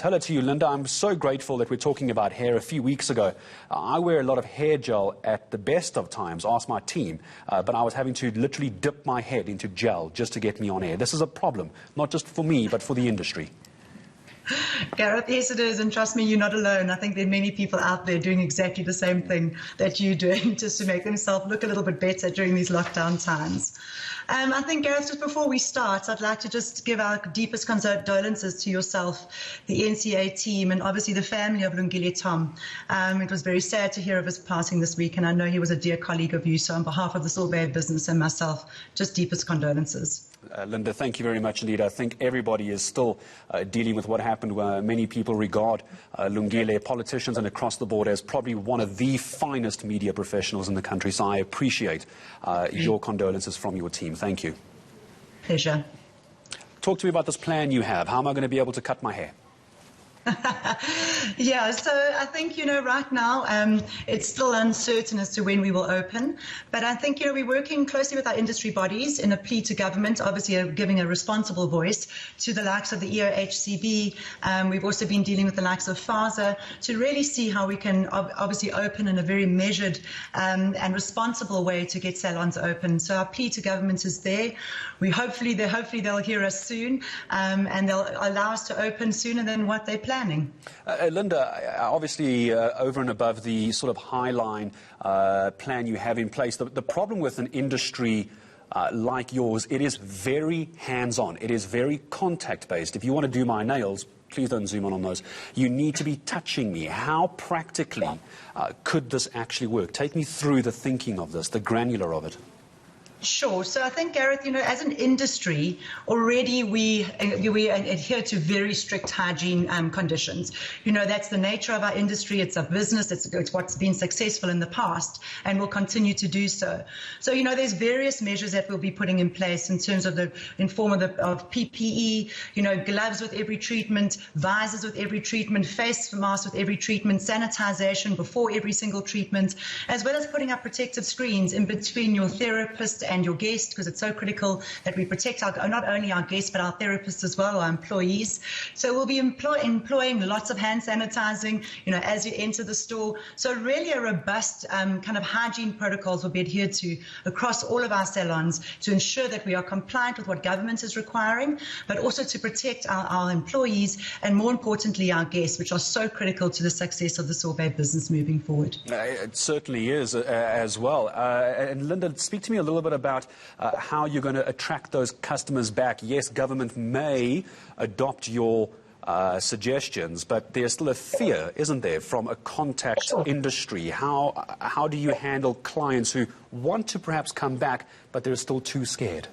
Hello to you, Linda. I'm so grateful that we're talking about hair. A few weeks ago, I wear a lot of hair gel at the best of times, ask my team, but I was having to literally dip my head into gel just to get me on air. This is a problem, not just for me, but for the industry. Gareth, yes it is, and trust me, you're not alone. I think there are many people out there doing exactly the same thing that you're doing just to make themselves look a little bit better during these lockdown times. I think, Gareth, just before we start, I'd like to just give our deepest condolences to yourself, the NCA team, and obviously the family of Lungile Tom. It was very sad to hear of his passing this week, and I know he was a dear colleague of you, so on behalf of the Sorbet business and myself, just deepest condolences. Linda, thank you very much indeed. I think everybody is still dealing with what happened. Many people regard Lungile, politicians and across the board, as probably one of the finest media professionals in the country. So I appreciate your condolences from your team. Thank you. Pleasure. Talk to me about this plan you have. How am I going to be able to cut my hair? Yeah, so I think, right now it's still uncertain as to when we will open. But I think, we're working closely with our industry bodies in a plea to government, obviously giving a responsible voice to the likes of the EOHCB. We've also been dealing with the likes of FASA to really see how we can obviously open in a very measured and responsible way to get salons open. So our plea to government is there. Hopefully they'll hear us soon and they'll allow us to open sooner than what they're planning. Linda, obviously over and above the sort of highline plan you have in place, the problem with an industry like yours, it is very hands-on. It is very contact-based. If you want to do my nails, please don't zoom in on those. You need to be touching me. How practically could this actually work? Take me through the thinking of this, the granular of it. Sure. So I think, Gareth, as an industry, already we adhere to very strict hygiene conditions. That's the nature of our industry. It's a business. It's what's been successful in the past and will continue to do so. So, there's various measures that we'll be putting in place in terms of of PPE, gloves with every treatment, visors with every treatment, face masks with every treatment, sanitization before every single treatment, as well as putting up protective screens in between your therapist and your guest, because it's so critical that we protect not only our guests but our therapists as well, our employees. So we'll be employing lots of hand sanitizing, as you enter the store. So really a robust kind of hygiene protocols will be adhered to across all of our salons to ensure that we are compliant with what government is requiring, but also to protect our employees and, more importantly, our guests, which are so critical to the success of the Sorbet business moving forward. It certainly is as well. And Linda, speak to me a little bit about how you're going to attract those customers back. Yes, government may adopt your suggestions, but there's still a fear, isn't there, from a contact industry? How do you handle clients who want to perhaps come back, but they're still too scared?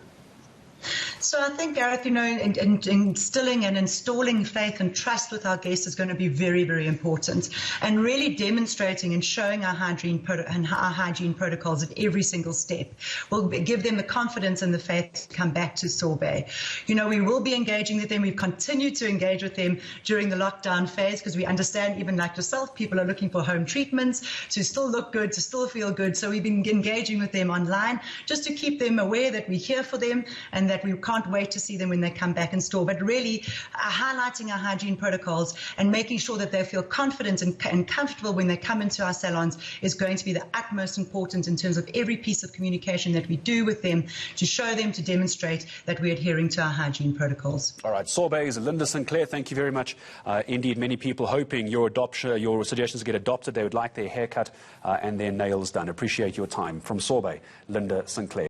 So I think, Gareth, instilling and installing faith and trust with our guests is going to be very, very important, and really demonstrating and showing our hygiene protocols at every single step will give them the confidence and the faith to come back to Sorbet. We will be engaging with them. We've continued to engage with them during the lockdown phase because we understand, even like yourself, people are looking for home treatments to still look good, to still feel good. So we've been engaging with them online just to keep them aware that we're here for them and that we can't wait to see them when they come back in store, but really highlighting our hygiene protocols and making sure that they feel confident and comfortable when they come into our salons is going to be the utmost important in terms of every piece of communication that we do with them to show them, to demonstrate that we're adhering to our hygiene protocols. All right, Sorbet's Linda Sinclair, thank you very much. Indeed, many people hoping your suggestions get adopted. They would like their haircut and their nails done. Appreciate your time. From Sorbet, Linda Sinclair.